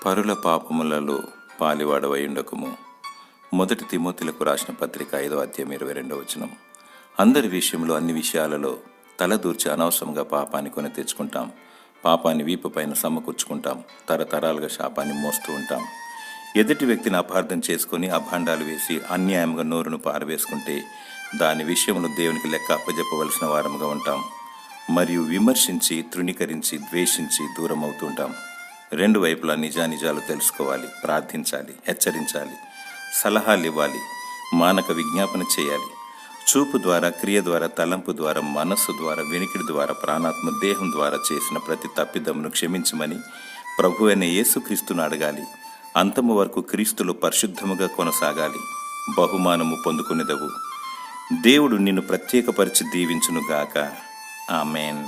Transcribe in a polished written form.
పరుల పాపములలో పాలివాడవయుండకుము. 1 తిమోతిలకు రాసిన పత్రిక 5వ అధ్యాయం 22వ వచనం. అందరి విషయంలో అన్ని విషయాలలో తలదూర్చి అనవసరంగా పాపాన్ని కొని తెచ్చుకుంటాం. పాపాన్ని వీపు పైన సమకూర్చుకుంటాం. తరతరాలుగా శాపాన్ని మోస్తూ ఉంటాం. ఎదుటి వ్యక్తిని అపార్థం చేసుకుని అభాండాలు వేసి అన్యాయంగా నోరును పారవేసుకుంటే దాని విషయంలో దేవునికి లెక్క అప్పజెప్పవలసిన వారముగా ఉంటాం. మరియు విమర్శించి, తృణీకరించి, ద్వేషించి దూరం అవుతుంటాం. రెండు వైపులా నిజానిజాలు తెలుసుకోవాలి, ప్రార్థించాలి, హెచ్చరించాలి, సలహాలు ఇవ్వాలి, మానక విజ్ఞాపన చేయాలి. చూపు ద్వారా, క్రియ ద్వారా, తలంపు ద్వారా, మనస్సు ద్వారా, వినికిడి ద్వారా, ప్రాణాత్మ దేహం ద్వారా చేసిన ప్రతి తప్పిదమును క్షమించమని ప్రభు అయిన యేసుక్రీస్తును అడగాలి. అంతము వరకు క్రీస్తులో పరిశుద్ధముగా కొనసాగాలి. బహుమానము పొందుకునేదవు. దేవుడు నిన్ను ప్రత్యేకపరిచి దీవించునుగాక. ఆమేన్.